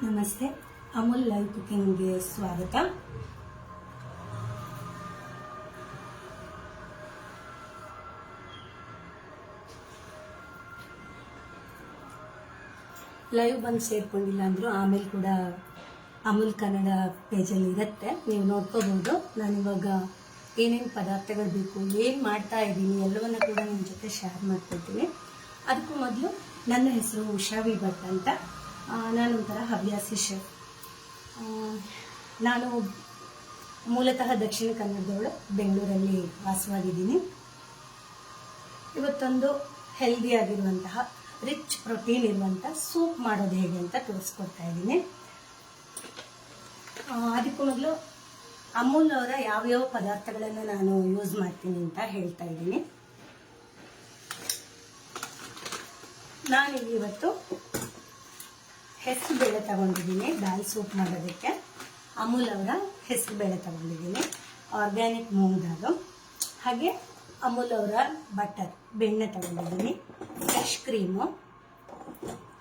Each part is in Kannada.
ನಮಸ್ತೆ, ಅಮೂಲ್ ಲೈವ್ ಕುಕಿಂಗ್ಗೆ ಸ್ವಾಗತ. ಲೈವ್ ಬಂದು ಸೇರ್ಕೊಂಡಿಲ್ಲ ಅಂದರೂ ಆಮೇಲೆ ಕೂಡ ಅಮೂಲ್ ಕನ್ನಡ ಪೇಜಲ್ಲಿ ಇರುತ್ತೆ, ನೀವು ನೋಡ್ಕೋಬಹುದು. ನಾನಿವಾಗ ಏನೇನು ಪದಾರ್ಥಗಳು ಬೇಕು, ಏನು ಮಾಡ್ತಾ ಇದ್ದೀನಿ ಎಲ್ಲವನ್ನ ಕೂಡ ನಿಮ್ಮ ಜೊತೆ ಶೇರ್ ಮಾಡ್ಕೊಳ್ತೀನಿ. ಅದಕ್ಕೂ ಮೊದಲು ನನ್ನ ಹೆಸರು ಉಷಾ ವಿ ಭಟ್ ಅಂತ. ನಾನೊಂಥರ ಹವ್ಯಾಸಿ ಶೆಫ್. ನಾನು ಮೂಲತಃ ದಕ್ಷಿಣ ಕನ್ನಡದವಳು, ಬೆಂಗಳೂರಲ್ಲಿ ವಾಸವಾಗಿದ್ದೀನಿ. ಇವತ್ತೊಂದು ಹೆಲ್ದಿಯಾಗಿರುವಂತಹ ರಿಚ್ ಪ್ರೋಟೀನ್ ಇರುವಂಥ ಸೂಪ್ ಮಾಡೋದು ಹೇಗೆ ಅಂತ ತೋರಿಸ್ಕೊಡ್ತಾ ಇದ್ದೀನಿ. ಅದಕ್ಕೂ ಮೊದಲು ಅಮೂಲ್ ಅವರ ಯಾವ್ಯಾವ ಪದಾರ್ಥಗಳನ್ನು ನಾನು ಯೂಸ್ ಮಾಡ್ತೀನಿ ಅಂತ ಹೇಳ್ತಾ ಇದ್ದೀನಿ. ನಾನಿಲ್ಲಿ ಇವತ್ತು ಹೆಸರು ಬೇಳೆ ತಗೊಂಡಿದ್ದೀನಿ ದಾಲ್ ಸೂಪ್ ಮಾಡೋದಕ್ಕೆ. ಅಮೂಲ್ ಅವರ ಹೆಸರು ಬೇಳೆ ತಗೊಂಡಿದ್ದೀನಿ, ಆರ್ಗ್ಯಾನಿಕ್ ಮೂಂಗ್ ದಾಲು. ಹಾಗೆ ಅಮೂಲ್ ಅವರ ಬಟರ್ ಬೆಣ್ಣೆ ತಗೊಂಡಿದ್ದೀನಿ, ಫ್ರೆಶ್ ಕ್ರೀಮು,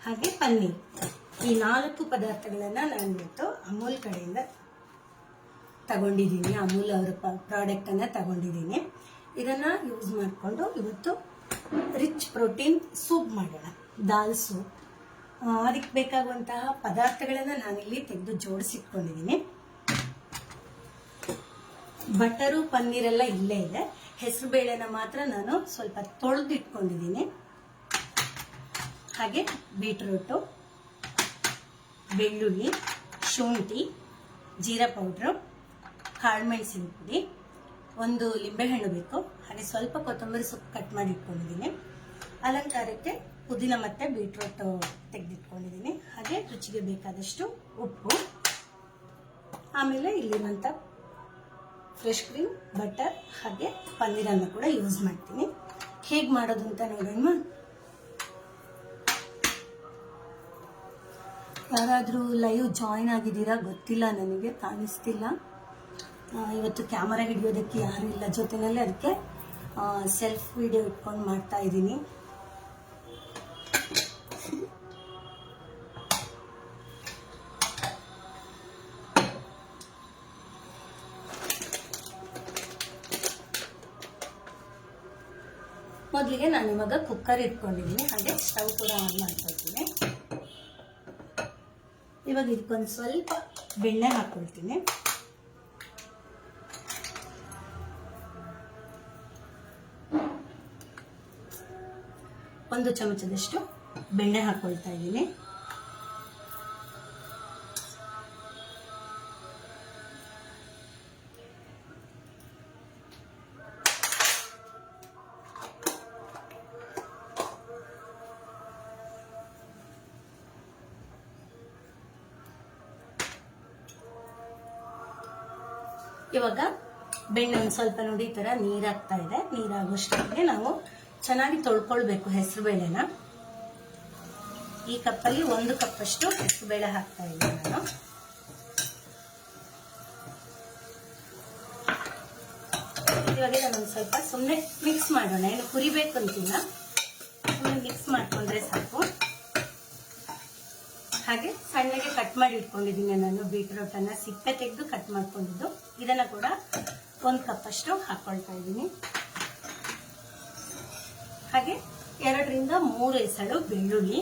ಹಾಗೆ ಪನ್ನೀರ್. ಈ 4 ಪದಾರ್ಥಗಳನ್ನು ನಾನು ಇವತ್ತು ಅಮೂಲ್ ಕಡೆಯಿಂದ ತಗೊಂಡಿದ್ದೀನಿ. ಅಮೂಲ್ ಅವರ ಪ್ರಾಡಕ್ಟನ್ನು ತಗೊಂಡಿದ್ದೀನಿ. ಇದನ್ನು ಯೂಸ್ ಮಾಡಿಕೊಂಡು ಇವತ್ತು ರಿಚ್ ಪ್ರೋಟೀನ್ ಸೂಪ್ ಮಾಡೋಣ, ದಾಲ್ ಸೂಪ್. ಅದಕ್ಕೆ ಬೇಕಾಗುವಂತಹ ಪದಾರ್ಥಗಳನ್ನು ನಾನಿಲ್ಲಿ ತೆಗೆದು ಜೋಡಿಸಿಟ್ಕೊಂಡಿದ್ದೀನಿ. ಬಟರು ಪನ್ನೀರೆಲ್ಲ ಇಲ್ಲೇ ಇದೆ. ಹೆಸರು ಬೇಳೆನ ಮಾತ್ರ ನಾನು ಸ್ವಲ್ಪ ತೊಳೆದಿಟ್ಕೊಂಡಿದ್ದೀನಿ. ಹಾಗೆ ಬೀಟ್ರೂಟು, ಬೆಳ್ಳುಳ್ಳಿ, ಶುಂಠಿ, ಜೀರಾ ಪೌಡ್ರು, ಕಾಳುಮೆಣಸಿನ ಪುಡಿ, ಒಂದು ಲಿಂಬೆಹಣ್ಣು ಬೇಕು, ಹಾಗೆ ಸ್ವಲ್ಪ ಕೊತ್ತಂಬರಿ ಸೊಪ್ಪು ಕಟ್ ಮಾಡಿ ಇಟ್ಕೊಂಡಿದ್ದೀನಿ. ಅಲಂಕಾರಕ್ಕೆ ಪುದೀನ ಮತ್ತೆ ಬೀಟ್ರೂಟ್ ತೆಗೆದಿಟ್ಕೊಂಡಿದ್ದೀನಿ. ಹಾಗೆ ರುಚಿಗೆ ಬೇಕಾದಷ್ಟು ಉಪ್ಪು, ಆಮೇಲೆ ಇಲ್ಲಿರುವಂಥ ಫ್ರೆಶ್ ಕ್ರೀಮ್, ಬಟರ್ ಹಾಗೆ ಪನ್ನೀರನ್ನು ಕೂಡ ಯೂಸ್ ಮಾಡ್ತೀನಿ. ಹೇಗೆ ಮಾಡೋದು ಅಂತ ನೋಡೋಣ. ಯಾರಾದರೂ ಲೈವ್ ಜಾಯಿನ್ ಆಗಿದ್ದೀರಾ ಗೊತ್ತಿಲ್ಲ, ನನಗೆ ಕಾಣಿಸ್ತಿಲ್ಲ. ಇವತ್ತು ಕ್ಯಾಮರಾ ಹಿಡಿಯೋದಕ್ಕೆ ಯಾರು ಇಲ್ಲ ಜೊತೆಯಲ್ಲಿ, ಅದಕ್ಕೆ ಸೆಲ್ಫ್ ವಿಡಿಯೋ ಇಟ್ಕೊಂಡು ಮಾಡ್ತಾ ಇದ್ದೀನಿ. ಮೊದಲಿಗೆ ನಾನು ಇವಾಗ ಕುಕ್ಕರ್ ಇಟ್ಕೊಂಡಿದ್ದೀನಿ, ಹಾಗೆ ಸ್ಟವ್ ಕೂಡ ಆನ್ ಮಾಡ್ಕೊಳ್ತೀನಿ. ಇವಾಗ ಇದಕ್ಕೊಂದು ಸ್ವಲ್ಪ ಬೆಣ್ಣೆ ಹಾಕೊಳ್ತೀನಿ. ಒಂದು ಚಮಚದಷ್ಟು ಬೆಣ್ಣೆ ಹಾಕೊಳ್ತಾ ಇದ್ದೀನಿ. ಇವಾಗ ಬೆಣ್ಣೆ ಒಂದು ಸ್ವಲ್ಪ ನೋಡಿ ಈ ತರ ನೀರಾಗ್ತಾ ಇದೆ. ನೀರಾಗೋಷ್ಟಕ್ಕೆ ನಾವು ಚೆನ್ನಾಗಿ ತೊಳ್ಕೊಳ್ಬೇಕು ಹೆಸರು ಬೇಳೆನ. ಈ ಕಪ್ಪಲ್ಲಿ 1 ಕಪ್ ಅಷ್ಟು ಹೆಸರು ಬೇಳೆ ಹಾಕ್ತಾ ಇದ್ದೀನಿ ನಾನು. ಇವಾಗ ನಾನೊಂದು ಸ್ವಲ್ಪ ಸುಮ್ಮನೆ ಮಿಕ್ಸ್ ಮಾಡೋಣ, ಏನು ಹುರಿಬೇಕು ಅಂತಿಲ್ಲ, ಸುಮ್ಮನೆ ಮಿಕ್ಸ್ ಮಾಡ್ಕೊಂಡ್ರೆ ಸಾಕು. ಹಾಗೆ ಸಣ್ಣಗೆ ಕಟ್ ಮಾಡಿ ಇಟ್ಕೊಂಡಿದ್ದೀನಿ ನಾನು ಬೀಟ್ರೂಟ್ ಅನ್ನ, ಸಿಪ್ಪೆ ತೆಗೆದು ಕಟ್ ಮಾಡ್ಕೊಂಡಿದ್ದು. ಇದನ್ನ ಕೂಡ 1 ಕಪ್ ಅಷ್ಟು ಹಾಕೊಳ್ತಾ ಇದ್ದೀನಿ. ಹಾಗೆ 2 ರಿಂದ 3 ಎಸಳು ಬೆಳ್ಳುಳ್ಳಿ,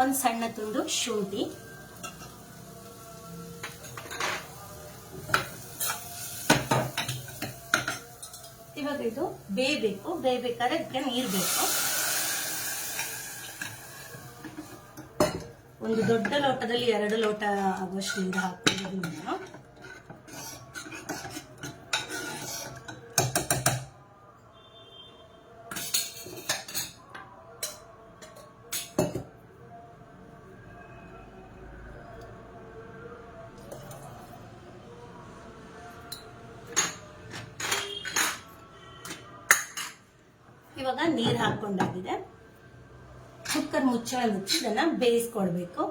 ಒಂದು ಸಣ್ಣ ತುಂಡು ಶುಂಠಿ, ಇವಾಗ ಇದು ಬೇಯಬೇಕು. ಬೇಯಬೇಕಾದ್ರೆ ಇದಕ್ಕೆ ನೀರು ಬೇಕು. ಒಂದು ದೊಡ್ಡ ಲೋಟದಲ್ಲಿ 2 ಲೋಟ ಆಗುವಷ್ಟು ನೀರು ಹಾಕ್ತಿದ್ದೀನಿ ನಾನು. ಇವಾಗ ನೀರು ಹಾಕೊಂಡಾಗಿದೆ. ಕುಕ್ಕರ್ ಮುಚ್ಚಳ ಮುಚ್ಚಿ ಇದನ್ನ ಬೇಯಿಸ್ಕೊಳ್ಬೇಕು.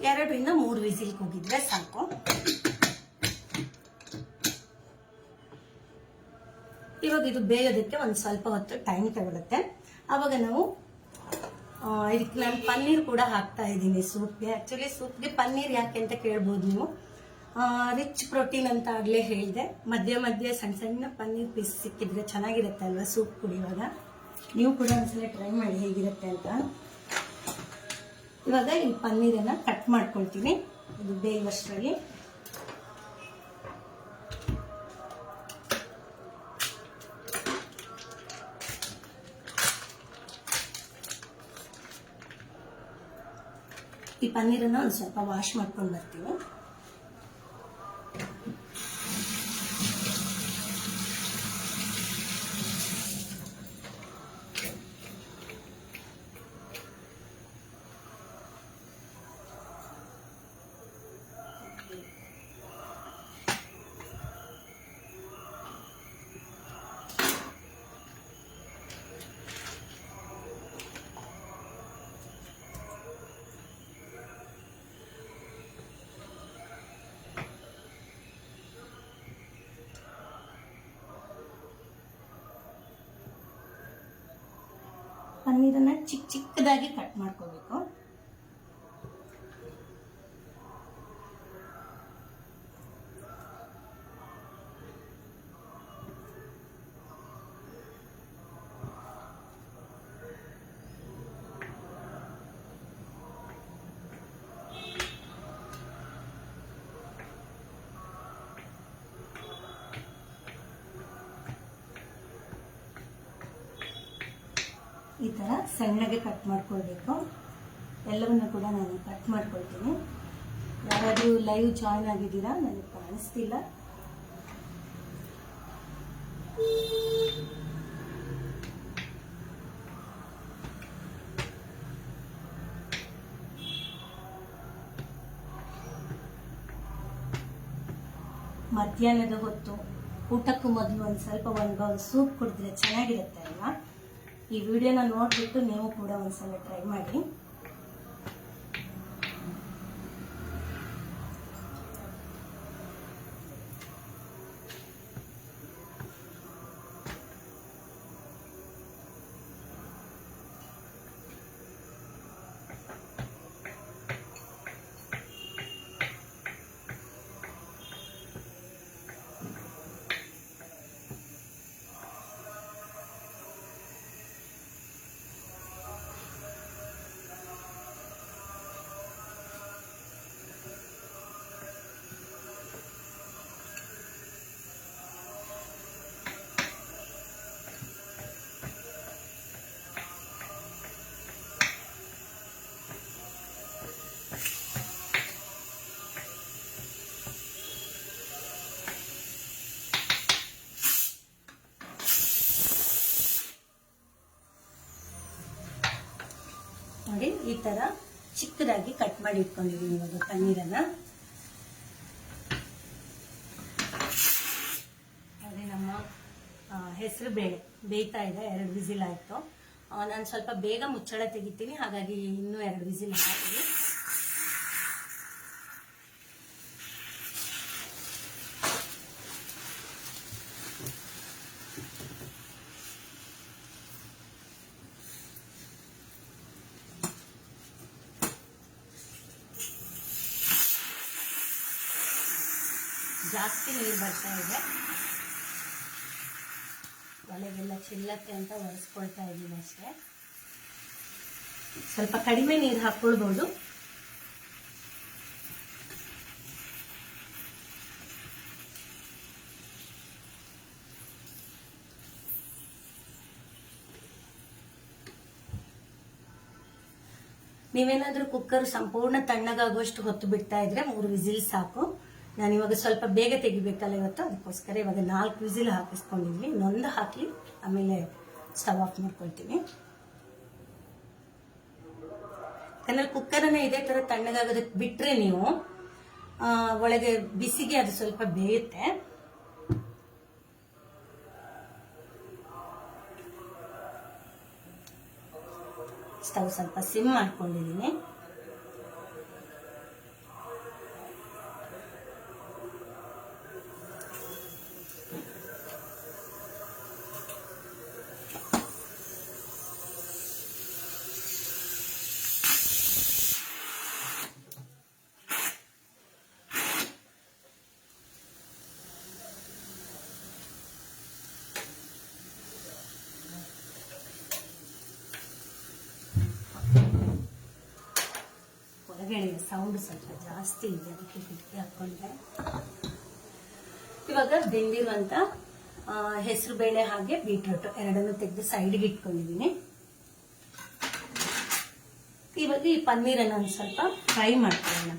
2 ರಿಂದ 3 ವಿಸಿಲ್ ಕೂಗಿದ್ರೆ ಸಾಕು. ಇವಾಗ ಇದು ಬೇಯೋದಕ್ಕೆ ಒಂದು ಸ್ವಲ್ಪ ಹೊತ್ತು ಟೈಮ್ ತಗೊಳುತ್ತೆ. ಆವಾಗ ನಾವು ಇದಕ್ಕೆ ನಾನು ಪನ್ನೀರ್ ಕೂಡ ಹಾಕ್ತಾ ಇದ್ದೀನಿ ಸೂಪ್ಗೆ. ಆ್ಯಕ್ಚುಲಿ ಸೂಪ್ಗೆ ಪನ್ನೀರ್ ಯಾಕೆ ಅಂತ ಕೇಳ್ಬೋದು ನೀವು. ರಿಚ್ ಪ್ರೋಟೀನ್ ಅಂತ ಆಗಲೇ ಹೇಳಿದೆ. ಮಧ್ಯೆ ಮಧ್ಯೆ ಸಣ್ಣ ಸಣ್ಣ ಪನ್ನೀರ್ ಪೀಸ್ ಸಿಕ್ಕಿದ್ರೆ ಚೆನ್ನಾಗಿರುತ್ತೆ ಅಲ್ವಾ ಸೂಪ್ ಕುಡಿಯುವಾಗ. ನೀವು ಕೂಡ ಒಂದ್ಸಲ ಟ್ರೈ ಮಾಡಿ ಹೇಗಿರುತ್ತೆ ಅಂತ. ಇವಾಗ ಈ ಪನ್ನೀರನ್ನು ಕಟ್ ಮಾಡ್ಕೊಳ್ತೀನಿ ಇದು ಬೇಯುವಷ್ಟರಲ್ಲಿ. ಈ ಪನ್ನೀರನ್ನು ಒಂದು ಸ್ವಲ್ಪ ವಾಶ್ ಮಾಡ್ಕೊಂಡು ಬರ್ತೀವಿ. ಪನ್ನೀರನ್ನ ಚಿಕ್ಕದಾಗಿ ಕಟ್ ಮಾಡ್ಕೋಬೇಕು. ಈ ಥರ ಸಣ್ಣಗೆ ಕಟ್ ಮಾಡ್ಕೊಳ್ಬೇಕು. ಎಲ್ಲವನ್ನು ಕೂಡ ನಾನು ಕಟ್ ಮಾಡ್ಕೊಳ್ತೀನಿ. ಯಾರಾದರೂ ಲೈವ್ ಜಾಯ್ನ್ ಆಗಿದ್ದೀರಾ? ನನಗೆ ಕಾಣಿಸ್ತಿಲ್ಲ. ಮಧ್ಯಾಹ್ನದ ಹೊತ್ತು ಊಟಕ್ಕೂ ಮೊದಲು ಒಂದು ಬೌಲ್ ಸೂಪ್ ಕುಡಿದ್ರೆ ಚೆನ್ನಾಗಿರುತ್ತೆ ಅಲ್ವಾ? ಈ ವಿಡಿಯೋನ ನೋಡ್ಬಿಟ್ಟು ನೀವು ಕೂಡ ಒಂದ್ಸಲ ಟ್ರೈ ಮಾಡಿ. ನೋಡಿ ಈ ತರ ಚಿಕ್ಕದಾಗಿ ಕಟ್ ಮಾಡಿ ಇಟ್ಕೊಂಡಿದ್ದೀನಿ ಇವಾಗ ಪನ್ನೀರನ್ನ. ಅದೇ ನಮ್ಮ ಹೆಸರು ಬೇಳೆ ಬೇಯ್ತಾ ಇದೆ. 2 ವಿಸಿಲ್ ಆಯ್ತು. ನಾನು ಸ್ವಲ್ಪ ಬೇಗ ಮುಚ್ಚಳ ತೆಗಿತೀನಿ, ಹಾಗಾಗಿ ಇನ್ನೂ 2 ವಿಸಿಲ್ ಹಾಕಿ. ಜಾಸ್ತಿ ನೀರು ಬರ್ತಾ ಇದೆ, ಒಳಗೆಲ್ಲ ಚಿಲ್ಲತ್ತೆ ಅಂತ ಒರೆಸ್ಕೊಳ್ತಾ ಇದ್ದೀನಿ ಅಷ್ಟೇ. ಸ್ವಲ್ಪ ಕಡಿಮೆ ನೀರು ಹಾಕ್ಕೊಳ್ಬೋದು. ನೀವೇನಾದ್ರೂ ಕುಕ್ಕರ್ ಸಂಪೂರ್ಣ ತಣ್ಣಗಾಗುವಷ್ಟು ಹೊತ್ತು ಬಿಡ್ತಾ ಇದ್ರೆ 3 ವಿಸಿಲ್ ಸಾಕು. ನಾನಿವಾಗ ಸ್ವಲ್ಪ ಬೇಗ ತೆಗಿಬೇಕಲ್ಲ ಇವತ್ತು, ಅದಕ್ಕೋಸ್ಕರ ಇವಾಗ 4 ವಿಸಿಲ್ ಹಾಕಿಸ್ಕೊಂಡಿದ್ವಿ. ಇನ್ನೊಂದು ಹಾಕಿ ಆಮೇಲೆ ಸ್ಟವ್ ಆಫ್ ಮಾಡ್ಕೊಳ್ತೀನಿ. ಯಾಕಂದ್ರೆ ಕುಕ್ಕರನ್ನ ಇದೇ ತರ ತಣ್ಣಗಾಗೋದಕ್ಕೆ ಬಿಟ್ರೆ ನೀವು ಒಳಗೆ ಬಿಸಿಗೆ ಅದು ಸ್ವಲ್ಪ ಬೇಯುತ್ತೆ. ಸ್ಟವ್ ಸ್ವಲ್ಪ ಸಿಮ್ ಮಾಡ್ಕೊಂಡಿದ್ದೀನಿ. ಸೌಂಡ್ ಸ್ವಲ್ಪ ಜಾಸ್ತಿ ಇದೆ, ಅದಕ್ಕೆ ಕಿಟಕಿ ಹಾಕೊಂಡೆ. ಇವಾಗ ಬೆಂದಿರುವಂತ ಹೆಸರು ಬೇಳೆ ಹಾಗೆ ಬೀಟ್ರೂಟ್ ಎರಡನ್ನು ತೆಗೆದು ಸೈಡ್ಗೆ ಇಟ್ಕೊಂಡಿದ್ದೀನಿ. ಇವಾಗ ಈ ಪನ್ನೀರನ್ನು ಒಂದು ಸ್ವಲ್ಪ ಫ್ರೈ ಮಾಡ್ಕೊಳ್ಳೋಣ.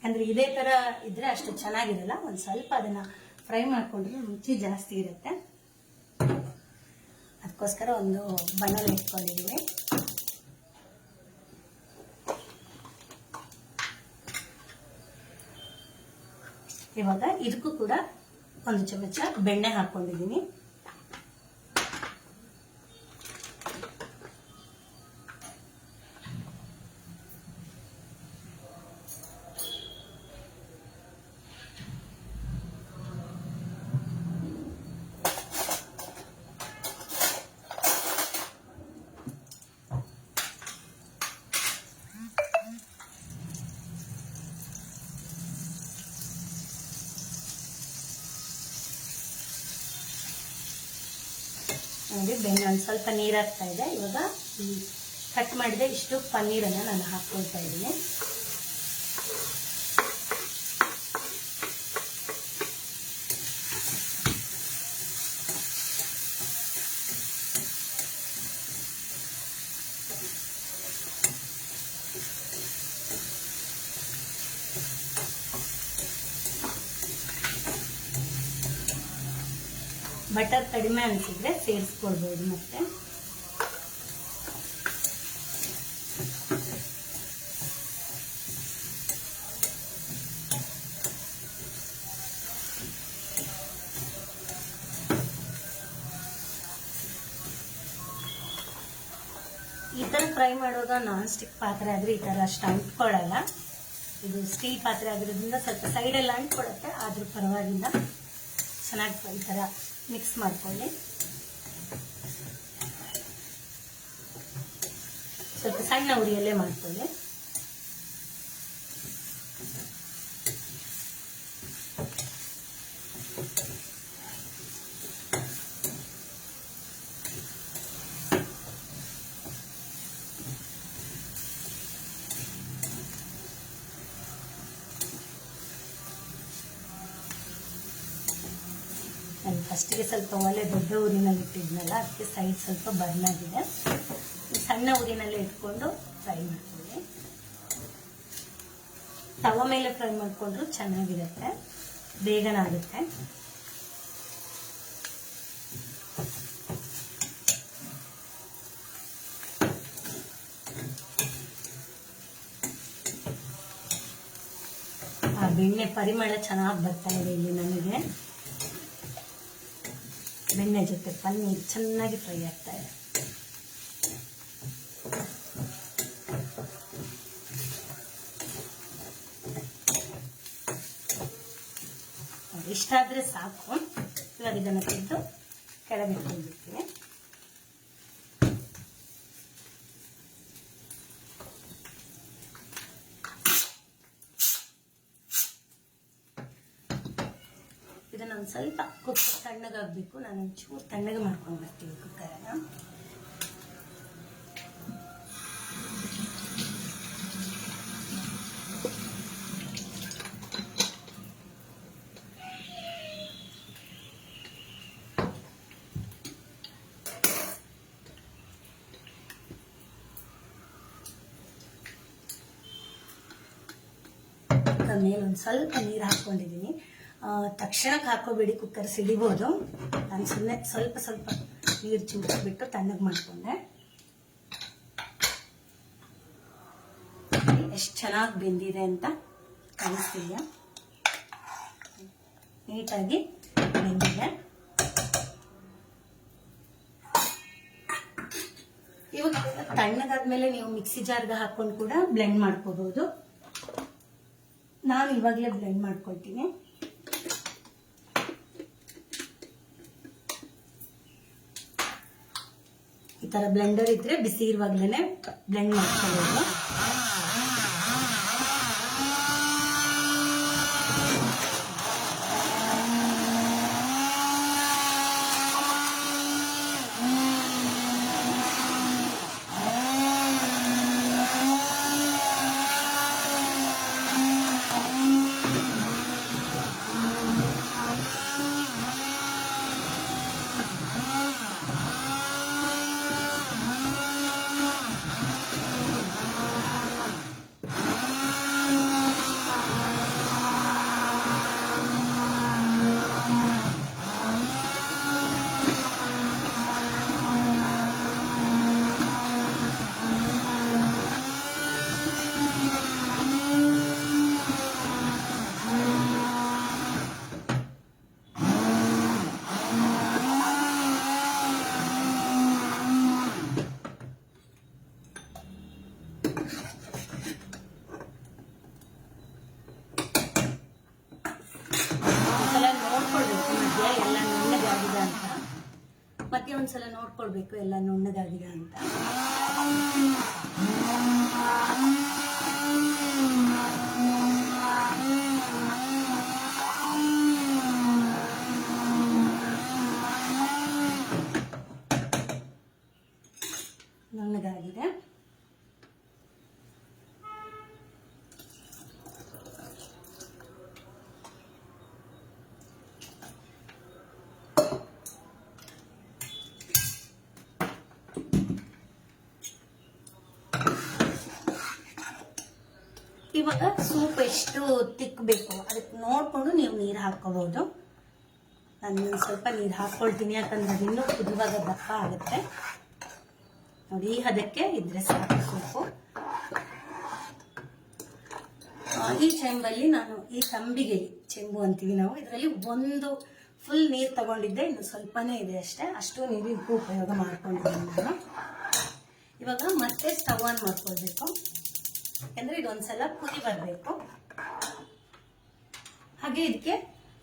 ಅಂದ್ರೆ ಇದೇ ತರ ಇದ್ರೆ ಅಷ್ಟು ಚೆನ್ನಾಗಿರಲ್ಲ, ಒಂದು ಸ್ವಲ್ಪ ಅದನ್ನ ಫ್ರೈ ಮಾಡ್ಕೊಂಡ್ರೆ ರುಚಿ ಜಾಸ್ತಿ ಇರುತ್ತೆ. ಅದಕ್ಕೋಸ್ಕರ ಒಂದು ಬಣ್ಣಲ್ಲಿ ಇಟ್ಕೊಂಡಿದ್ದೀನಿ. ಇವಾಗ ಇದಕ್ಕೂ ಕೂಡ ಒಂದು ಚಮಚ ಬೆಣ್ಣೆ ಹಾಕೊಂಡಿದ್ದೀನಿ. ನೋಡಿ ಬೆಣ್ಣೆ ಒಂದು ಸ್ವಲ್ಪ ನೀರು ಹಾಕ್ತಾ ಇದೆ. ಇವಾಗ ಈ ಕಟ್ ಮಾಡಿದೆ ಇಷ್ಟು ಪನ್ನೀರನ್ನು ನಾನು ಹಾಕ್ಕೊಳ್ತಾ ಇದ್ದೀನಿ. ಬಟರ್ ಕಡಿಮೆ ಅನಿಸಿದ್ರೆ ಸೇರಿಸ್ಕೊಳ್ಬಹುದು. ಮತ್ತೆ ಈ ತರ ಫ್ರೈ ಮಾಡುವಾಗ ನಾನ್ ಸ್ಟಿಕ್ ಪಾತ್ರೆ ಆದ್ರೆ ಈ ತರ ಅಷ್ಟು ಅಂಟ್ಕೊಳ್ಳಲ್ಲ. ಇದು ಸ್ಟೀಲ್ ಪಾತ್ರೆ ಆಗಿರೋದ್ರಿಂದ ಸ್ವಲ್ಪ ಸೈಡೆಲ್ಲ ಅಂಟ್ಕೊಡುತ್ತೆ, ಆದ್ರೂ ಪರವಾಗಿಲ್ಲ. ಚೆನ್ನಾಗಿ ಈ ತರ ಮಿಕ್ಸ್ ಮಾಡ್ಕೊಳ್ಳಿ. ಸ್ವಲ್ಪ ಸಣ್ಣ ಉರಿಯಲ್ಲೇ ಮಾಡ್ಕೊಳ್ಳಿ. ನಾನು ಫಸ್ಟಿಗೆ ಸ್ವಲ್ಪ ಒಲೆ ದೊಡ್ಡ ಊರಿನಲ್ಲಿ ಇಟ್ಟಿದ್ನಲ್ಲ, ಅದಕ್ಕೆ ಸೈಡ್ ಸ್ವಲ್ಪ ಬರ್ನ್ ಆಗಿದೆ. ಸಣ್ಣ ಊರಿನಲ್ಲೇ ಇಟ್ಕೊಂಡು ಫ್ರೈ ಮಾಡ್ಕೊಳ್ಳಿ. ತವ ಮೇಲೆ ಫ್ರೈ ಮಾಡ್ಕೊಂಡ್ರು ಚೆನ್ನಾಗಿರುತ್ತೆ, ಬೇಗನ ಆಗುತ್ತೆ. ಆ ಬೆಣ್ಣೆ ಪರಿಮಳ ಚೆನ್ನಾಗಿ ಬರ್ತಾ ಇದೆ ಇಲ್ಲಿ ನನಗೆ. ಬೆಣ್ಣೆ ಜೊತೆ ಪನ್ನೀರ್ ಚೆನ್ನಾಗಿ ಫ್ರೈ ಆಗ್ತಾ ಇದೆ. ಇಷ್ಟಾದ್ರೆ ಸಾಕು. ಇವಾಗ ಇದನ್ನು ತೆಗೆದು ಕೆಳಗೆ ಇಟ್ಕೊಂಡ್ಬಿಡ್ತೀನಿ. ಇದನ್ನ ಒಂದು ಸ್ವಲ್ಪ ಕುಕ್ಕರ್ ತಣ್ಣಗಾಗಬೇಕು. ನಾನು ಒಂಚೂರು ತಣ್ಣಗೆ ಮಾಡ್ಕೊಂಡು ಬರ್ತೀನಿ ಕುಕ್ಕರನ್ನ. ಮೇಲೆ ಒಂದು ಸ್ವಲ್ಪ ನೀರು ಹಾಕೊಂಡಿದ್ದೀನಿ. ತಕ್ಷಣಕ್ಕೆ ಹಾಕೋಬೇಡಿ, ಕುಕ್ಕರ್ ಸಿಡಿಬೋದು. ನಾನು ಸುಮ್ಮನೆ ಸ್ವಲ್ಪ ಸ್ವಲ್ಪ ನೀರು ಚಿಮ್ಮಿಸ್ಬಿಟ್ಟು ತಣ್ಣಗೆ ಮಾಡ್ಕೊಂಡೆ. ಎಷ್ಟು ಚೆನ್ನಾಗಿ ಬೆಂದಿದೆ ಅಂತ ಕಾಣಿಸ್ತಿದೆಯಾ? ನೀಟಾಗಿ ಬೆಂದಿದೆ. ಇವಾಗ ತಣ್ಣಗಾದ್ಮೇಲೆ ನೀವು ಮಿಕ್ಸಿ ಜಾರ್ಗೆ ಹಾಕೊಂಡು ಕೂಡ ಬ್ಲೆಂಡ್ ಮಾಡ್ಕೋಬಹುದು. ನಾನು ಇವಾಗಲೇ ಬ್ಲೆಂಡ್ ಮಾಡ್ಕೊಳ್ತೀನಿ. ಈ ತರ ಬ್ಲೆಂಡರ್ ಇದ್ರೆ ಬಿಸಿ ಇರುವಾಗ್ಲೇನೆ ಬ್ಲೆಂಡ್ ಮಾಡ್ಕೊಳ್ಳೋದು. ಮತ್ತೆ ಒಂದ್ಸಲ ನೋಡ್ಕೊಳ್ಬೇಕು ಎಲ್ಲ ನುಣ್ಣಗಾಗಿದೆ ಅಂತ. ನುಣ್ಣಗಾಗಿದೆ. ಇವಾಗ ಸೂಪ್ ಎಷ್ಟು ತಿಕ್ಕಬೇಕು ಅದಕ್ಕೆ ನೋಡ್ಕೊಂಡು ನೀವು ನೀರು ಹಾಕೋಬಹುದು. ನಾನು ಸ್ವಲ್ಪ ನೀರು ಹಾಕ್ಕೊಳ್ತೀನಿ, ಯಾಕಂದ್ರೆ ಅದು ಇನ್ನೂ ಕುದಿವಾಗ ದಪ್ಪ ಆಗುತ್ತೆ. ನೋಡಿ, ಈ ಹದಕ್ಕೆ ಇದ್ರೆ ಸಾಕು ಸೂಪು. ಈ ಚೆಂಬಲ್ಲಿ ನಾನು ಈ ತಂಬಿಗೆ ಚೆಂಬು ಅಂತೀವಿ ನಾವು, ಇದರಲ್ಲಿ ಒಂದು ಫುಲ್ ನೀರು ತಗೊಂಡಿದ್ದೆ, ಇನ್ನು ಸ್ವಲ್ಪನೇ ಇದೆ ಅಷ್ಟೇ. ಅಷ್ಟು ನೀರಿಗೂ ಉಪಯೋಗ ಮಾಡ್ಕೊಂಡಿದ್ದೀನಿ ನಾನು. ಇವಾಗ ಮತ್ತೆ ಸ್ಟವ್ ಆನ್ ಮಾಡ್ಕೊಳ್ಬೇಕು, ಯಾಕಂದ್ರೆ ಇದೊಂದ್ಸಲ ಕುದಿ ಬರಬೇಕು. ಹಾಗೆ ಇದಕ್ಕೆ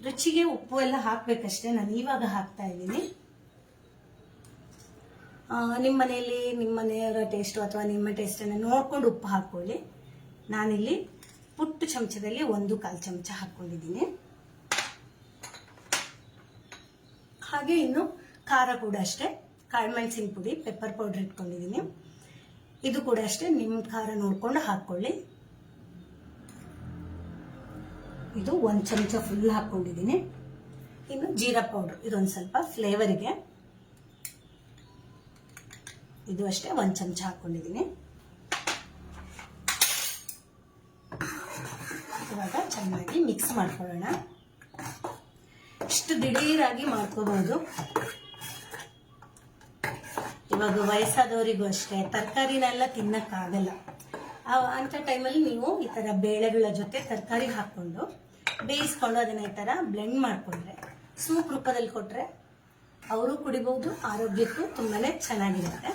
ರುಚಿಗೆ ಉಪ್ಪು ಎಲ್ಲ ಹಾಕ್ಬೇಕಷ್ಟೇ. ನಾನು ಇವಾಗ ಹಾಕ್ತಾ ಇದ್ದೀನಿ. ನಿಮ್ಮ ಮನೆಯವರ ಟೇಸ್ಟು ಅಥವಾ ನಿಮ್ಮ ಟೇಸ್ಟನ್ನು ನೋಡ್ಕೊಂಡು ಉಪ್ಪು ಹಾಕೊಳ್ಳಿ. ನಾನಿಲ್ಲಿ ಪುಟ್ಟ ಚಮಚದಲ್ಲಿ 1/4 ಚಮಚ ಹಾಕೊಂಡಿದ್ದೀನಿ. ಹಾಗೆ ಇನ್ನು ಖಾರ ಕೂಡ ಅಷ್ಟೇ, ಕಾಳುಮೆಣಸಿನ ಪುಡಿ, ಪೆಪ್ಪರ್ ಪೌಡರ್ ಇಟ್ಕೊಂಡಿದ್ದೀನಿ. ಇದು ಕೂಡ ಅಷ್ಟೇ, ನಿಮ್ಮ ಖಾರ ನೋಡ್ಕೊಂಡು ಹಾಕೊಳ್ಳಿ. ಇದು 1 ಚಮಚ ಫುಲ್ ಹಾಕೊಂಡಿದ್ದೀನಿ. ಇನ್ನು ಜೀರಾ ಪೌಡರ್, ಇದೊಂದು ಸ್ವಲ್ಪ ಫ್ಲೇವರ್ಗೆ, ಇದು ಅಷ್ಟೇ 1 ಚಮಚ ಹಾಕೊಂಡಿದ್ದೀನಿ. ಇವಾಗ ಚೆನ್ನಾಗಿ ಮಿಕ್ಸ್ ಮಾಡ್ಕೊಳ್ಳೋಣ. ಇಷ್ಟು ದಿಢೀರಾಗಿ ಮಾಡ್ಕೋಬಹುದು. ಇವಾಗ ವಯಸ್ಸಾದವರಿಗೂ ಅಷ್ಟೇ ತರಕಾರಿನೆಲ್ಲ ತಿನ್ನಕ್ಕಾಗಲ್ಲ. ಅಂತ ಟೈಮಲ್ಲಿ ನೀವು ಈ ತರ ಬೇಳೆಗಳ ಜೊತೆ ತರಕಾರಿ ಹಾಕೊಂಡು ಬೇಯಿಸ್ಕೊಂಡು ಅದನ್ನ ಈ ತರ ಬ್ಲೆಂಡ್ ಮಾಡ್ಕೊಂಡ್ರೆ, ಸೂಪ್ ರೂಪದಲ್ಲಿ ಕೊಟ್ರೆ ಅವರು ಕುಡಿಬಹುದು. ಆರೋಗ್ಯಕ್ಕೂ ತುಂಬಾನೇ ಚೆನ್ನಾಗಿರುತ್ತೆ.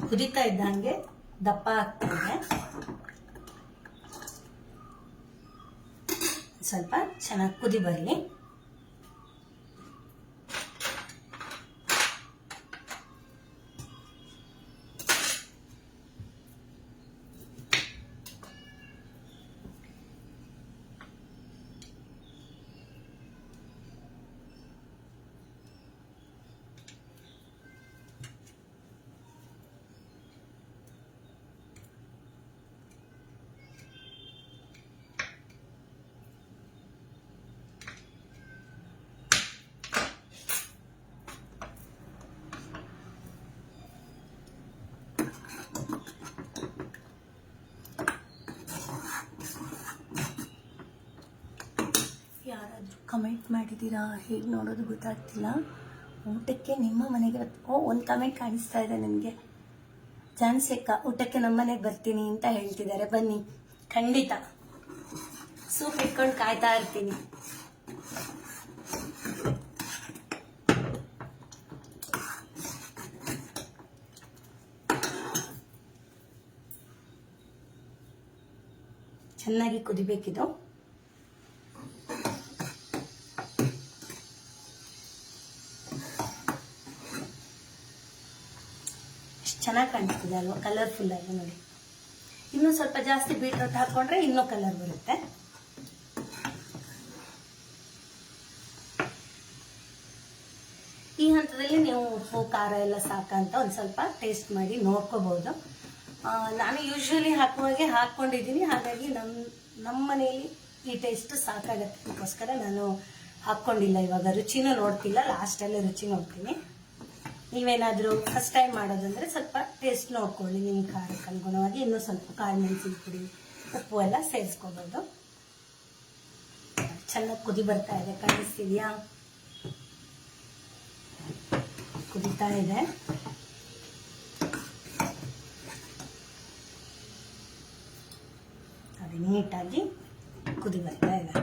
ಕುದಿತಾ ಇದ್ದಂಗೆ ದಪ್ಪ ಆಗ್ತದೆ. ಸ್ವಲ್ಪ ಚೆನ್ನಾಗಿ ಕುದಿ ಬರಲಿ. ಯಾರಾದರೂ ಕಮೆಂಟ್ ಮಾಡಿದ್ದೀರಾ? ಹೇಗೆ ನೋಡೋದು ಗೊತ್ತಾಗ್ತಿಲ್ಲ. ಊಟಕ್ಕೆ ನಿಮ್ಮ ಮನೆಗೆ ಒಂದು ಕಮೆಂಟ್ ಕಾಣಿಸ್ತಾ ಇದೆ ನನಗೆ. ಜಾನ್ಸೆಕ್ಕ ಊಟಕ್ಕೆ ನಮ್ಮ ಮನೆಗೆ ಬರ್ತೀನಿ ಅಂತ ಹೇಳ್ತಿದ್ದಾರೆ. ಬನ್ನಿ, ಖಂಡಿತ ಸೂಪ್ ಇಟ್ಕೊಂಡು ಕಾಯ್ತಾ ಇರ್ತೀನಿ. ಚೆನ್ನಾಗಿ ಕುದಿಬೇಕಿದು. ಚೆನ್ನಾಗಿ ಕಾಣಿಸ್ತದೆ ಅಲ್ವಾ, ಕಲರ್ಫುಲ್ ಆಗಿ. ನೋಡಿ, ಇನ್ನೂ ಸ್ವಲ್ಪ ಜಾಸ್ತಿ ಬೀಟ್ರೋಟ್ ಹಾಕೊಂಡ್ರೆ ಇನ್ನೂ ಕಲರ್ ಬರುತ್ತೆ. ಈ ಹಂತದಲ್ಲಿ ನೀವು ಉಪ್ಪು ಖಾರ ಎಲ್ಲ ಸಾಕಂತ ಒಂದು ಸ್ವಲ್ಪ ಟೇಸ್ಟ್ ಮಾಡಿ ನೋಡ್ಕೋಬಹುದು. ನಾನು ಯೂಶ್ವಲಿ ಹಾಕುವಾಗೆ ಹಾಕೊಂಡಿದ್ದೀನಿ, ಹಾಗಾಗಿ ನಮ್ಮ ಮನೆಯಲ್ಲಿ ಈ ಟೇಸ್ಟ್ ಸಾಕಾಗತ್ತೆ. ಅದಕ್ಕೋಸ್ಕರ ನಾನು ಹಾಕ್ಕೊಂಡಿಲ್ಲ. ಇವಾಗ ರುಚಿನೂ ನೋಡ್ತಿಲ್ಲ, ಲಾಸ್ಟಲ್ಲೇ ರುಚಿ ನೋಡ್ತೀನಿ. ನೀವೇನಾದರೂ ಫಸ್ಟ್ ಟೈಮ್ ಮಾಡೋದಂದ್ರೆ ಸ್ವಲ್ಪ ಟೇಸ್ಟ್ ನೋಡ್ಕೊಳ್ಳಿ. ನಿಮ್ಮ ಖಾರಕ್ಕೆ ಅನುಗುಣವಾಗಿ ಇನ್ನೂ ಸ್ವಲ್ಪ ಕಾಳುಮೆಣಸಿನ ಪುಡಿ, ಉಪ್ಪು ಎಲ್ಲ ಸೇರಿಸ್ಕೋಬೋದು. ಚೆನ್ನಾಗಿ ಕುದಿ ಬರ್ತಾ ಇದೆ, ಕಾಣಿಸ್ತಿದ್ಯಾ? ಕುದಿತಾ ಇದೆ. ಅದು ನೀಟಾಗಿ ಕುದಿ ಬರ್ತಾ ಇದೆ.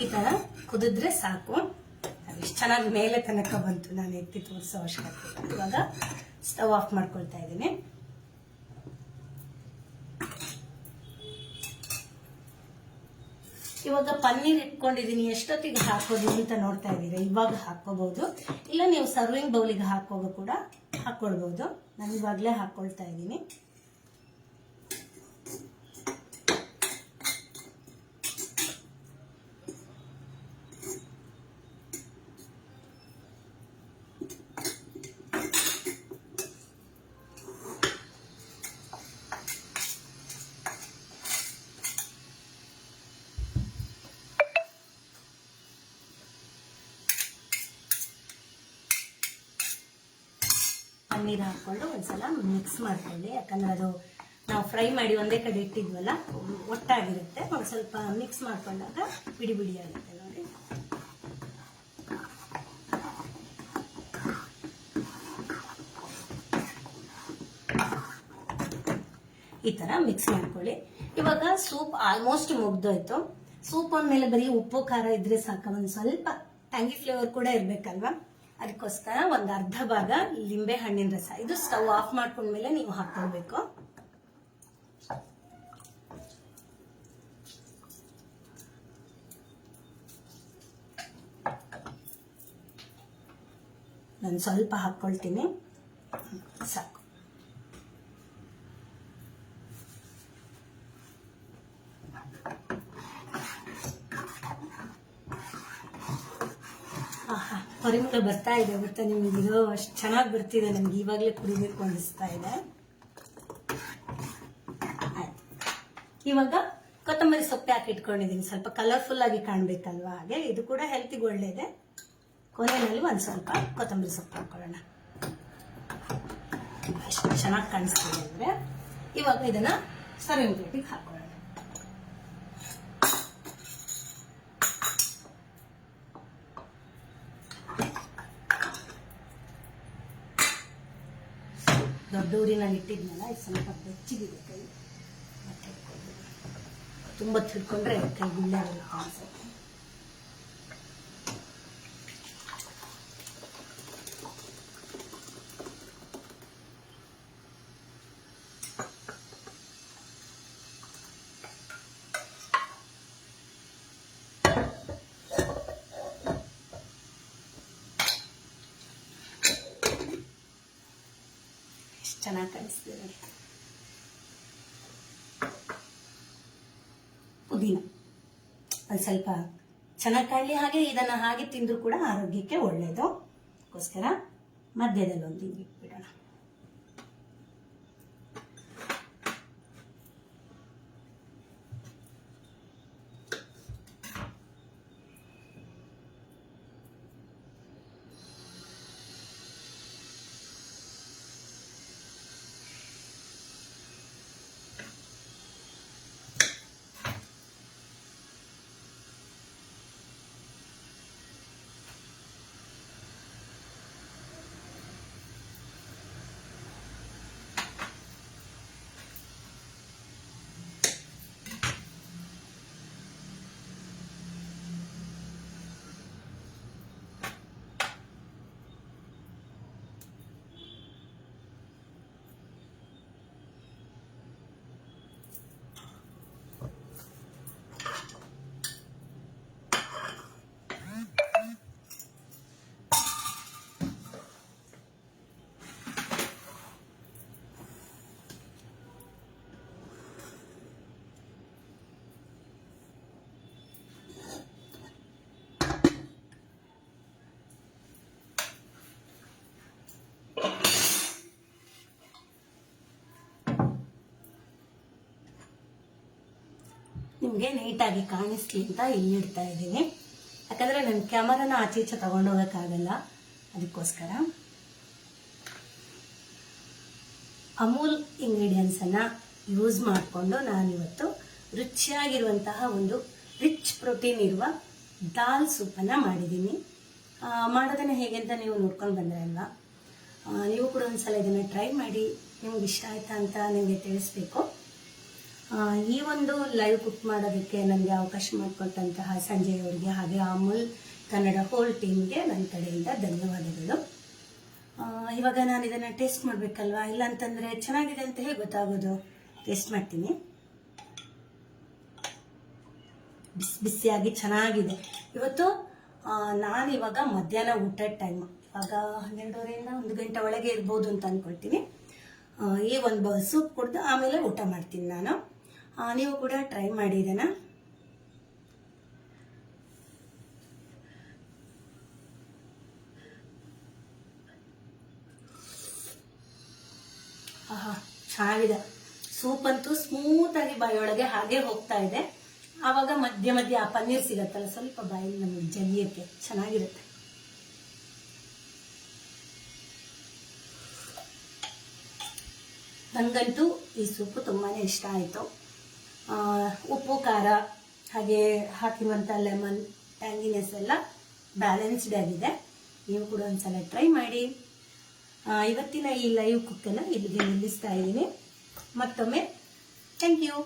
ಈ ತರ ಕುದಿದ್ರೆ ಸಾಕು. ಇಷ್ಟು ಚೆನ್ನಾಗಿ ಮೇಲೆ ತನಕ ಬಂತು, ನಾನು ಎತ್ತಿ ತೋರಿಸೋ ಅವಶ್ಯಕತೆ ಇಲ್ಲ. ಇವಾಗ ಸ್ಟವ್ ಆಫ್ ಮಾಡ್ಕೊಳ್ತಾ ಇದ್ದೀನಿ. ಇವಾಗ ಪನ್ನೀರ್ ಇಟ್ಕೊಂಡಿದ್ದೀನಿ, ಎಷ್ಟೊತ್ತಿಗೆ ಹಾಕೋದು ಅಂತ ನೋಡ್ತಾ ಇದ್ದೀರಾ. ಇವಾಗ ಹಾಕೋಬಹುದು, ಇಲ್ಲ ನೀವು ಸರ್ವಿಂಗ್ ಬೌಲಿಗೆ ಹಾಕೋದು ಕೂಡ ಹಾಕೊಳ್ಬಹುದು. ನಾನು ಇವಾಗಲೇ ಹಾಕೊಳ್ತಾ ಇದ್ದೀನಿ. ಪನ್ನೀರ್ ಹಾಕ್ಕೊಂಡು ಒಂದ್ಸಲ ಮಿಕ್ಸ್ ಮಾಡ್ಕೊಳ್ಳಿ, ಯಾಕಂದ್ರೆ ಅದು ನಾವು ಫ್ರೈ ಮಾಡಿ ಒಂದೇ ಕಡೆ ಇಟ್ಟಿದ್ವಲ್ಲ, ಒಟ್ಟಾಗಿರುತ್ತೆ. ಒಂದು ಸ್ವಲ್ಪ ಮಿಕ್ಸ್ ಮಾಡ್ಕೊಂಡಾಗ ಬಿಡಿ ಬಿಡಿ ಆಗುತ್ತೆ ನೋಡಿ. ಈ ತರ ಮಿಕ್ಸ್ ಮಾಡ್ಕೊಳ್ಳಿ. ಇವಾಗ ಸೂಪ್ ಆಲ್ಮೋಸ್ಟ್ ಮುಗ್ದೋಯ್ತು. ಸೂಪ್ ಅಂದ್ಮೇಲೆ ಬರೀ ಉಪ್ಪು ಖಾರ ಇದ್ರೆ ಸಾಕ, ಒಂದು ಸ್ವಲ್ಪ ಟ್ಯಾಂಗಿ ಫ್ಲೇವರ್ ಕೂಡ ಇರ್ಬೇಕಲ್ವಾ. ಅದಕ್ಕೋಸ್ಕರ ಒಂದು ಅರ್ಧ ಭಾಗ ಲಿಂಬೆ ಹಣ್ಣಿನ ರಸ, ಇದು ಸ್ಟವ್ ಆಫ್ ಮಾಡ್ಕೊಂಡ್ಮೇಲೆ ನೀವು ಹಾಕೊಳ್ಬೇಕು. ನಾನು ಸ್ವಲ್ಪ ಹಾಕೊಳ್ತೀನಿ, ಸಾಕು. ಪರಿಮಳ ಬರ್ತಾ ಇದೆ ಗೊತ್ತಾ ನಿಮಗೆ, ಇದು ಅಷ್ಟು ಚೆನ್ನಾಗಿ ಬರ್ತಿದೆ. ನಮ್ಗೆ ಇವಾಗಲೇ ಕುಡಿಬೇಕು ಅನಿಸ್ತಾ ಇದೆ. ಆಯ್ತು, ಇವಾಗ ಕೊತ್ತಂಬರಿ ಸೊಪ್ಪು ಹಾಕಿ ಇಟ್ಕೊಂಡಿದ್ದೀನಿ, ಸ್ವಲ್ಪ ಕಲರ್ಫುಲ್ ಆಗಿ ಕಾಣ್ಬೇಕಲ್ವಾ, ಹಾಗೆ ಇದು ಕೂಡ ಹೆಲ್ತಿಗೆ ಒಳ್ಳೇದೆ. ಕೊನೆಯಲ್ಲಿ ಒಂದು ಸ್ವಲ್ಪ ಕೊತ್ತಂಬರಿ ಸೊಪ್ಪು ಹಾಕೊಳ್ಳೋಣ, ಎಷ್ಟು ಚೆನ್ನಾಗಿ ಕಾಣಿಸ್ತಿದೆ ಅಂದ್ರೆ. ಇವಾಗ ಇದನ್ನ ಸರ್ವಿಂಗ್ ಪ್ಲೇಟಿಗೆ ಹಾಕೊಳ್ಳೋಣ. ದೊಡ್ಡ ಊರಿನಲ್ಲಿ ಇಟ್ಟಿದ್ನಲ್ಲ, ಇದು ಸ್ವಲ್ಪ ಬೆಚ್ಚಗಿದೆ ಕೈ, ತುಂಬ ತಿಳ್ಕೊಂಡ್ರೆ ಕೈ ಗುಳ್ಳೆ ಬರುತ್ತೆ ಅನ್ಸುತ್ತೆ. ಚೆನ್ನಾಗಿ ಕಾಣಿಸ್ತಿದೆ. ಪುದೀನ ಒಂದು ಸ್ವಲ್ಪ ಚೆನ್ನಾಗಿ ಕಾಣಲಿ, ಹಾಗೆ ಇದನ್ನ ಹಾಗೆ ತಿಂದ್ರು ಕೂಡ ಆರೋಗ್ಯಕ್ಕೆ ಒಳ್ಳೆಯದು. ಅದಕ್ಕೋಸ್ಕರ ಮಧ್ಯದಲ್ಲಿ ಒಂದು ಇಟ್ಬಿಡೋಣ. ನಿಮಗೆ ನೀಟಾಗಿ ಕಾಣಿಸ್ಲಿ ಅಂತ ಇಲ್ಲಿ ಇಡ್ತಾ ಇದ್ದೀನಿ, ಯಾಕಂದರೆ ನನ್ನ ಕ್ಯಾಮರಾನ ಆಚೆ ಈಚೆ ತಗೊಂಡೋಗೋಕ್ಕಾಗಲ್ಲ. ಅದಕ್ಕೋಸ್ಕರ ಅಮೂಲ್ ಇಂಗ್ರೀಡಿಯೆಂಟ್ಸನ್ನು ಯೂಸ್ ಮಾಡಿಕೊಂಡು ನಾನಿವತ್ತು ರುಚಿಯಾಗಿರುವಂತಹ ಒಂದು ರಿಚ್ ಪ್ರೋಟೀನ್ ಇರುವ ದಾಲ್ ಸೂಪನ್ನು ಮಾಡಿದ್ದೀನಿ. ಮಾಡೋದನ್ನು ಹೇಗೆ ಅಂತ ನೀವು ನೋಡ್ಕೊಂಡು ಬಂದರೆ ಅಲ್ವಾ. ನೀವು ಕೂಡ ಒಂದ್ಸಲ ಇದನ್ನು ಟ್ರೈ ಮಾಡಿ, ನಿಮ್ಗೆ ಇಷ್ಟ ಆಯ್ತಾ ಅಂತ ನಿಮಗೆ ತಿಳಿಸ್ಬೇಕು. ಈ ಒಂದು ಲೈವ್ ಕುಕ್ ಮಾಡೋದಕ್ಕೆ ನನಗೆ ಅವಕಾಶ ಮಾಡಿಕೊಟ್ಟಂತಹ ಸಂಜಯ್ ಅವರಿಗೆ, ಹಾಗೆ ಅಮೂಲ್ ಕನ್ನಡ ಹೋಲ್ ಟೀಮ್ಗೆ ನನ್ನ ಕಡೆಯಿಂದ ಧನ್ಯವಾದಗಳು. ಇವಾಗ ನಾನು ಇದನ್ನು ಟೇಸ್ಟ್ ಮಾಡಬೇಕಲ್ವಾ, ಇಲ್ಲ ಅಂತಂದರೆ ಚೆನ್ನಾಗಿದೆ ಅಂತ ಹೇಗೆ ಗೊತ್ತಾಗೋದು? ಟೇಸ್ಟ್ ಮಾಡ್ತೀನಿ. ಬಿಸಿ ಬಿಸಿಯಾಗಿ ಚೆನ್ನಾಗಿದೆ. ಇವತ್ತು ನಾನಿವಾಗ ಮಧ್ಯಾಹ್ನ ಊಟದ ಟೈಮ್, ಇವಾಗ 12:30ಯಿಂದ 1 ಗಂಟೆ ಒಳಗೆ ಇರ್ಬೋದು ಅಂತ ಅಂದ್ಕೊಳ್ತೀನಿ. ಈ ಒಂದು ಬೌಲ್ ಸೂಪ್ ಕುಡಿದು ಆಮೇಲೆ ಊಟ ಮಾಡ್ತೀನಿ ನಾನು. ನೀವು ಕೂಡ ಟ್ರೈ ಮಾಡಿ ಇದನ್ನ. ಚೆನ್ನಾಗಿದೆ. ಸೂಪ್ ಅಂತೂ ಸ್ಮೂತ್ ಆಗಿ ಬಾಯಿಯೊಳಗೆ ಹಾಗೆ ಹೋಗ್ತಾ ಇದೆ. ಆವಾಗ ಮಧ್ಯ ಮಧ್ಯ ಆ ಪನ್ನೀರ್ ಸಿಗತ್ತಲ್ಲ, ಸ್ವಲ್ಪ ಬಾಯಲ್ಲಿ ನಮಗೆ ಜಗಿಯಕ್ಕೆ ಚೆನ್ನಾಗಿರುತ್ತೆ. ನನಗಂತೂ ಈ ಸೂಪು ತುಂಬಾ ಇಷ್ಟ ಆಯಿತು. ಉಪ್ಪು ಖಾರ ಹಾಗೆ ಹಾಕಿರುವಂಥ ಲೆಮನ್ ಟ್ಯಾಂಗಿನೆಸ್ ಎಲ್ಲ ಬ್ಯಾಲೆನ್ಸ್ಡ್ ಆಗಿದೆ. ನೀವು ಕೂಡ ಒಂದ್ಸಲ ಟ್ರೈ ಮಾಡಿ. ಇವತ್ತಿನ ಈ ಲೈವ್ ಕುಕ್ಕನ್ನು ಇಲ್ಲಿಗೆ ನಿಲ್ಲಿಸ್ತಾ ಇದ್ದೀನಿ. ಮತ್ತೊಮ್ಮೆ ಥ್ಯಾಂಕ್ ಯು.